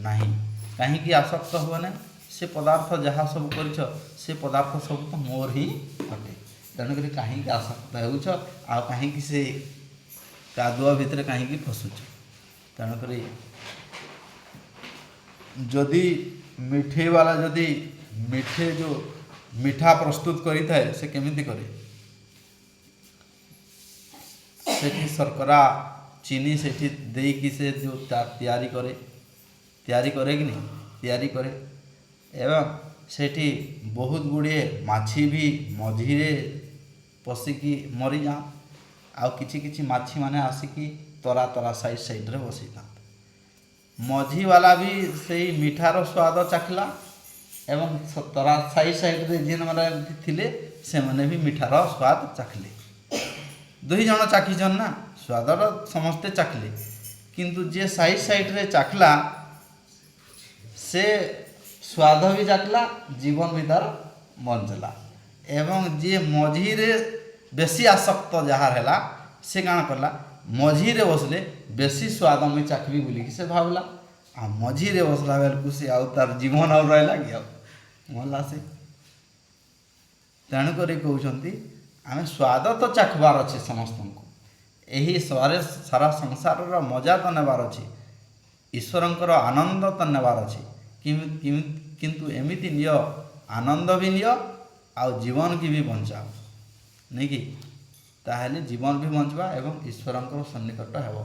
नहीं कहीं आसक्त हुआ नहीं से पदार्थ जहाँ सब कर से पदार्थ सब तो मोर ही अटे तेणुक कहीं आसक्त हो कहीं से कादुआ भितर कहीं फसुच तेणुक जदि मिठे वाला जदि मिठे जो मीठा प्रस्तुत करी थाए से केमिति करे ସେଠି ଶର୍କରା ଚିନି ସେଠି ଦେଇକି ସେ ଯେଉଁ ତିଆରି କରେ କି ନାହିଁ ତିଆରି କରେ ଏବଂ ସେଠି ବହୁତ ଗୁଡ଼ିଏ ମାଛି ବି ମଝିରେ ପଶିକି ମରିଯାଆନ୍ତି ଆଉ କିଛି କିଛି ମାଛି ମାନେ ଆସିକି ତରା ସାଇଡ଼୍ରେ ବସିଥାନ୍ତି। ମଝିବାଲା ବି ସେଇ ମିଠାର ସ୍ୱାଦ ଚାଖିଲା ଏବଂ ତରା ସାଇଡ଼୍ରେ ଯେଉଁମାନେ ଥିଲେ ସେମାନେ ବି ମିଠାର ସ୍ୱାଦ ଚାଖିଲେ। ଦୁଇ ଜଣ ଚାଖିଛନ୍ ନା, ସ୍ୱାଦର ସମସ୍ତେ ଚାଖିଲେ, କିନ୍ତୁ ଯିଏ ସାଇଡ଼୍ରେ ଚାଖିଲା ସେ ସ୍ୱାଦ ବି ଚାଖିଲା, ଜୀବନ ବି ତାର ବଞ୍ଚିଲା। ଏବଂ ଯିଏ ମଝିରେ ବେଶୀ ଆସକ୍ତ ଯାହାର ହେଲା ସେ କାଣା କଲା, ମଝିରେ ବସିଲେ ବେଶୀ ସ୍ୱାଦ ମୁଇଁ ଚାଖିବି ବୋଲିକି ସେ ଭାବିଲା, ଆଉ ମଝିରେ ବସିଲା ବେଳକୁ ସେ ଆଉ ତାର ଜୀବନ ଆଉ ରହିଲା କି ଆଉ ମଲା ସେ। ତେଣୁକରି କହୁଛନ୍ତି ଆମେ ସ୍ୱାଦ ତ ଚାଖିବାର ଅଛି ସମସ୍ତଙ୍କୁ, ଏହି ସାରା ସଂସାରର ମଜା ତ ନେବାର ଅଛି, ଈଶ୍ୱରଙ୍କର ଆନନ୍ଦ ତ ନେବାର ଅଛି, କିନ୍ତୁ ଏମିତି ନିଅ ଆନନ୍ଦ ବି ନିଅ ଆଉ ଜୀବନକି ବି ବଞ୍ଚାଅ ନାଇକି, ତାହେଲେ ଜୀବନ ବି ବଞ୍ଚିବା ଏବଂ ଈଶ୍ୱରଙ୍କର ସନ୍ନିକଟ ହେବ।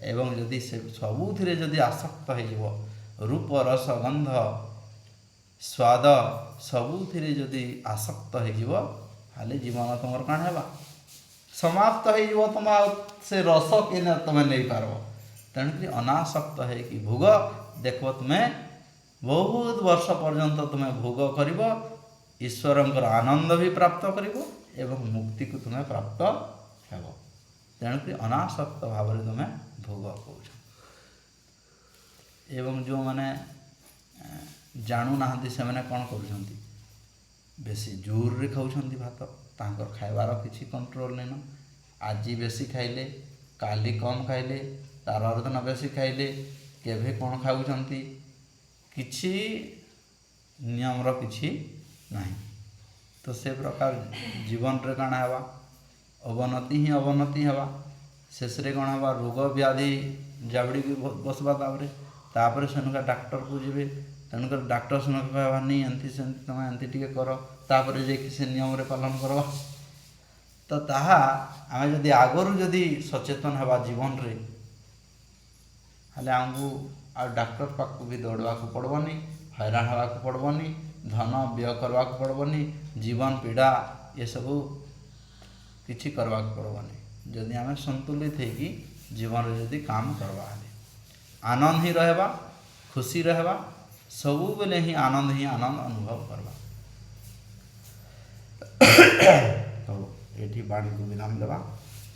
ଏବଂ ଯଦି ସେ ସବୁଥିରେ ଯଦି ଆସକ୍ତ ହେଇଯିବ, ରୂପ ରସ ଗନ୍ଧ ସ୍ୱାଦ ସବୁଥିରେ ଯଦି ଆସକ୍ତ ହେଇଯିବ, ତାହେଲେ ଜୀବନ ତୁମର କାଣା ହେବା, ସମାପ୍ତ ହେଇଯିବ। ତୁମେ ଆଉ ସେ ରସ କିନେ ତୁମେ ନେଇପାରିବ। ତେଣୁକରି ଅନାସକ୍ତ ହେଇକି ଭୋଗ ଦେଖିବ, ତୁମେ ବହୁତ ବର୍ଷ ପର୍ଯ୍ୟନ୍ତ ତୁମେ ଭୋଗ କରିବ, ଈଶ୍ୱରଙ୍କର ଆନନ୍ଦ ବି ପ୍ରାପ୍ତ କରିବ ଏବଂ ମୁକ୍ତିକୁ ତୁମେ ପ୍ରାପ୍ତ ହେବ। ତେଣୁକରି ଅନାସକ୍ତ ଭାବରେ ତୁମେ ଭୋଗ କରୁଛ। ଏବଂ ଯେଉଁମାନେ ଜାଣୁନାହାନ୍ତି ସେମାନେ କ'ଣ କରୁଛନ୍ତି, ବେଶୀ ଜୋରରେ ଖାଉଛନ୍ତି ଭାତ, ତାଙ୍କର ଖାଇବାର କିଛି କଣ୍ଟ୍ରୋଲ ନେଇନ। ଆଜି ବେଶୀ ଖାଇଲେ, କାଲି କମ୍ ଖାଇଲେ, ତାର ଦିନ ବେଶୀ ଖାଇଲେ, କେବେ କ'ଣ ଖାଉଛନ୍ତି, କିଛି ନିୟମର କିଛି ନାହିଁ। ତ ସେ ପ୍ରକାର ଜୀବନରେ କାଣା ହେବା, ଅବନତି ହିଁ ଅବନତି ହେବା। ଶେଷରେ କ'ଣ ହେବା, ରୋଗ ବ୍ୟାଧି ଜାବୁଡ଼ିକି ବସବା। ତାପରେ ସେନକା ଡାକ୍ତରକୁ ଯିବେ। ତେଣୁକରି ଡାକ୍ତର ସେନକା କହିବା ନି ଏମିତି ସେମିତି ତୁମେ ଏମିତି ଟିକେ କର, ତାପରେ ଯାଇକି ସେ ନିୟମରେ ପାଳନ କରବା। ତ ତାହା ଆମେ ଯଦି ଆଗରୁ ଯଦି ସଚେତନ ହେବା ଜୀବନରେ, ହେଲେ ଆମକୁ ଆଉ ଡାକ୍ତର ପାଖକୁ ବି ଦୌଡ଼ିବାକୁ ପଡ଼ିବନି, ହଇରାଣ ହେବାକୁ ପଡ଼ିବନି, ଧନ ବ୍ୟୟ କରିବାକୁ ପଡ଼ିବନି, ଜୀବନ ପୀଡ଼ା ଏସବୁ କିଛି କରିବାକୁ ପଡ଼ିବନି। ଯଦି ଆମେ ସନ୍ତୁଳିତ ହେଇକି ଜୀବନରେ ଯଦି କାମ କରିବା, ହେଲେ ଆନନ୍ଦ ହିଁ ରହିବା, ଖୁସି ରହିବା, ସବୁବେଳେ ହିଁ ଆନନ୍ଦ ଅନୁଭବ କରିବା। ହଉ, ଏଠି ବାଣୀକୁ ବିରାମ ଦେବା,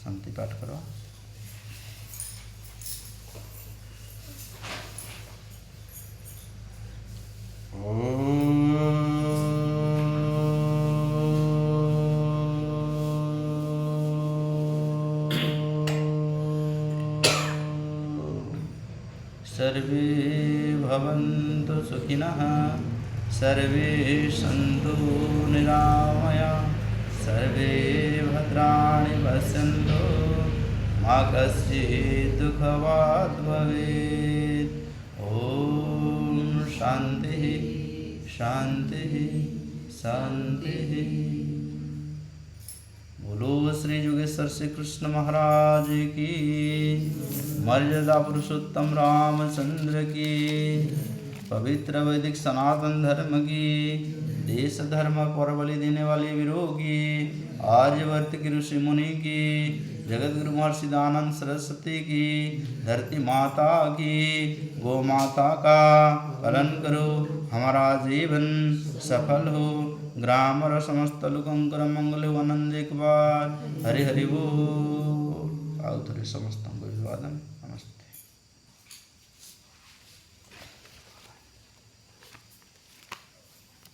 ଶାନ୍ତି ପାଠ କରିବା। सर्वे भवन्तु सुखिनः, सर्वे सन्तु निरामया, सर्वे भद्राणि पश्यन्तु, मा कश्चित् दुःखभाग् भवेत्। ॐ शान्तिः शान्तिः शान्तिः। बोलो श्री योगेश्वर श्री कृष्ण महाराज की, मर्यादा पुरुषोत्तम रामचंद्र की, पवित्र वैदिक सनातन धर्म की, देश धर्म पर बलि देने वाले वीरों की, आर्यवर्त की ऋषि मुनि की, जगत गुरु महर्षि दयानंद सरस्वती की, धरती माता की, गौ माता का पालन करो, हमारा जीवन सफल हो, ग्राम और समस्त लोकंकर मंगल हो, आनंद एक बार हरि हरि बोल। आउ थोड़े समस्त को विवादन।